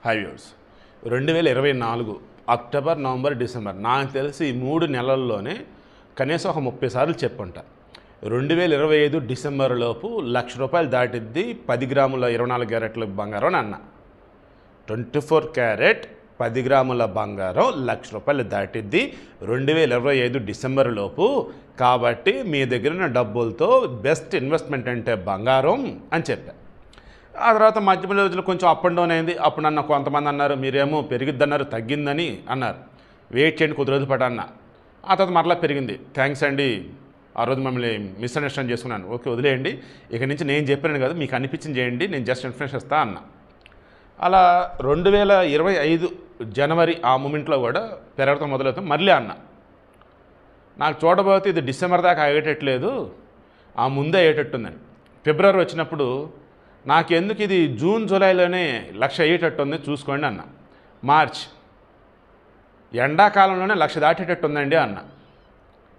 High viewers 2024 October, November, December నాకు తెలిసి ఈ 3 నెలల్లోనే కనీసం ఒక 30 సార్లు చెప్పుంటా. 2025 డిసెంబర్ లోపు ₹1,00,000 దాటిద్ది 10 గ్రాముల 24 క్యారెట్ల బంగారం అని అన్న. 24 క్యారెట్ 10 గ్రాముల బంగారం ₹1,00,000 దాటిద్ది 2025 డిసెంబర్ లోపు. కాబట్టి మీ దగ్గర ఉన్న డబ్బులతో బెస్ట్ ఇన్వెస్ట్మెంట్ అంటే బంగారం అని చెప్పా. ఆ తర్వాత మధ్య రోజులు కొంచెం అప్ అండ్ డౌన్ అయింది. అప్పుడు నన్ను కొంతమంది అన్నారు, మీరేమో పెరిగిద్దన్నారు, తగ్గిందని అన్నారు. వెయిట్ చేయండి, కొద్ది రోజులు పడన్నా. ఆ తర్వాత మరలా పెరిగింది. థ్యాంక్స్ అండి, ఆ రోజు మమ్మల్ని మిస్అండర్స్టాండ్ చేసుకున్నాను. ఓకే, వదిలేయండి, ఇక నుంచి నేను చెప్పాను కదా, మీకు అనిపించింది చేయండి, నేను జస్ట్ ఇన్ఫర్మేషన్ ఇస్తా అన్న. అలా 2025 జనవరి ఆ మూమెంట్లో కూడా పెరగడం మొదలవుతాం. మళ్ళీ అన్న, నాకు చూడబోతే ఇది డిసెంబర్ దాకా అయ్యేటట్లేదు, ఆ ముందే అయ్యేటట్టుందని. ఫిబ్రవరి వచ్చినప్పుడు నాకెందుకు ఇది జూన్ జూలైలోనే 1,00,000 అయ్యేటట్టు ఉంది చూసుకోండి అన్న. మార్చ్ ఎండాకాలంలోనే 1,00,000 దాటేటట్టు ఉందండి అన్న.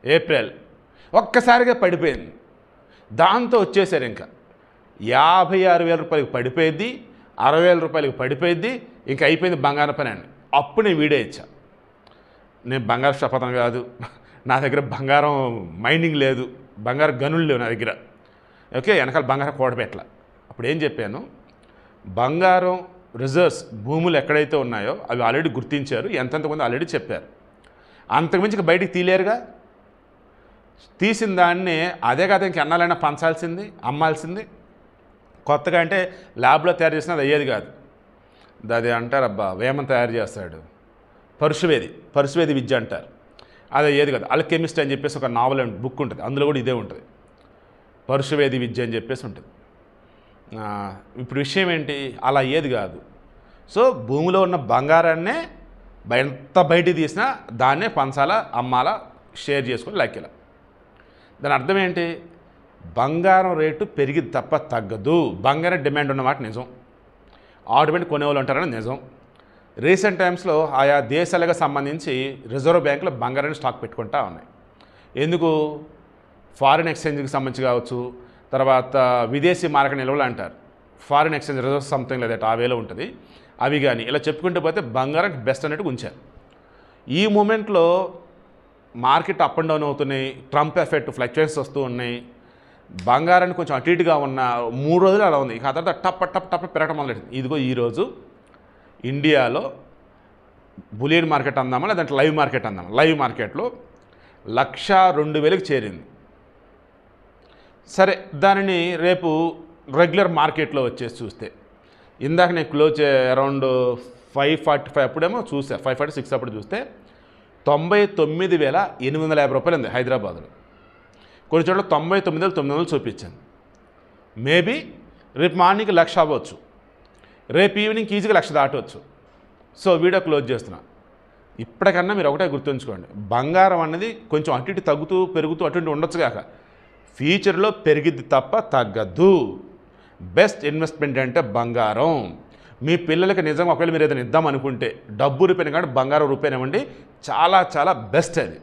ఏప్రిల్ ఒక్కసారిగా పడిపోయింది. దాంతో వచ్చేసారు ఇంకా ₹56,000 పడిపోయింది, ₹60,000 పడిపోయింది. ఇంకా అయిపోయింది బంగారం పని అండి. అప్పుడు నేను వీడియో ఇచ్చా. నేను బంగారం శపథం కాదు, నా దగ్గర బంగారం మైనింగ్ లేదు, బంగారం గనులు లేవు నా దగ్గర. ఓకే, వెనకాల బంగారం కూడబెట్టల. అప్పుడు ఏం చెప్పాను, బంగారం రిజర్వ్స్ భూములు ఎక్కడైతే ఉన్నాయో అవి ఆల్రెడీ గుర్తించారు, ఎంతెంత కొంత ఆల్రెడీ చెప్పారు. అంతకుమించి బయటికి తీలేరుగా. తీసిన దాన్ని అదే కదా ఇంక ఎన్నాలైనా పంచాల్సింది, అమ్మాల్సింది. కొత్తగా అంటే ల్యాబ్లో తయారు చేసిన అది అయ్యేది కాదు. అది అంటారు, అబ్బా వేమం తయారు చేస్తాడు, పరుశువేది విద్య అంటారు, అది అయ్యేది కాదు. అల్కెమిస్ట్ అని చెప్పేసి ఒక నావల్ బుక్ ఉంటుంది, అందులో కూడా ఇదే ఉంటుంది, పరుశువేది విద్య అని చెప్పేసి ఉంటుంది. ఇప్పుడు విషయం ఏంటి, అలా అయ్యేది కాదు. సో భూమిలో ఉన్న బంగారాన్నే ఎంత బయటికి తీసినా దాన్నే పంచాలా, అమ్మాలా, షేర్ చేసుకొని లెక్కల. దాని అర్థం ఏంటి, బంగారం రేటు పెరిగి తప్ప తగ్గదు. బంగారం డిమాండ్ ఉన్నమాట నిజం, ఆటోమేటిక్ కొనేవాళ్ళు ఉంటారని నిజం. రీసెంట్ టైమ్స్లో ఆయా దేశాలకు సంబంధించి రిజర్వ్ బ్యాంకులు బంగారాన్ని స్టాక్ పెట్టుకుంటా ఉన్నాయి. ఎందుకు, ఫారిన్ ఎక్స్చేంజ్కి సంబంధించి కావచ్చు, తర్వాత విదేశీ మార్కెట్ నిల్వలు అంటారు, ఫారిన్ ఎక్స్చేంజ్ రిజర్వ్ సంథింగ్ లేదట, ఆ వేలో ఉంటుంది. అవి కానీ ఇలా చెప్పుకుంటూ పోతే బంగారం బెస్ట్ అన్నట్టు ఉంచారు. ఈ మూమెంట్లో మార్కెట్ అప్ అండ్ డౌన్ అవుతున్నాయి, ట్రంప్ ఎఫెక్ట్, ఫ్లక్చుయేషన్స్ వస్తూ ఉన్నాయి. బంగారాన్ని కొంచెం అటు ఇటుగా ఉన్న 3 రోజులు అలా ఉంది. ఆ తర్వాత టప్ పెరగడం మొదలెట్టింది. ఇదిగో ఈరోజు ఇండియాలో బులియన్ మార్కెట్ అందామా లేదంటే లైవ్ మార్కెట్ అందామా, లైవ్ మార్కెట్లో 1,02,000కి చేరింది. సరే, దానిని రేపు రెగ్యులర్ మార్కెట్లో వచ్చేసి చూస్తే, ఇందాక నేను క్లోజ్ అరౌండ్ 5:45 అప్పుడేమో చూసా, 5:46 అప్పుడు చూస్తే ₹99,850 ఉంది హైదరాబాద్లో. కొన్ని చోట్ల 99,900 చూపించాను. మేబీ రేపు మార్నింగ్ 1,00,000 అవ్వచ్చు, రేపు ఈవినింగ్ ఈజీగా 1,00,000 దాటవచ్చు. సో వీడియో క్లోజ్ చేస్తున్నా. ఇప్పటికన్నా మీరు ఒకటే గుర్తుంచుకోండి, బంగారం అనేది కొంచెం అటు ఇటు తగ్గుతూ పెరుగుతూ అటు ఇటు ఉండొచ్చు కాక, ఫ్యూచర్లో పెరిగిద్ది తప్ప తగ్గదు. బెస్ట్ ఇన్వెస్ట్మెంట్ అంటే బంగారం. మీ పిల్లలకి నిజంగా ఒకవేళ మీరు ఏదైనా ఇద్దామనుకుంటే డబ్బు రూపాయలు కానీ బంగారం రూపాయలు ఇవ్వండి, చాలా చాలా బెస్ట్ అది.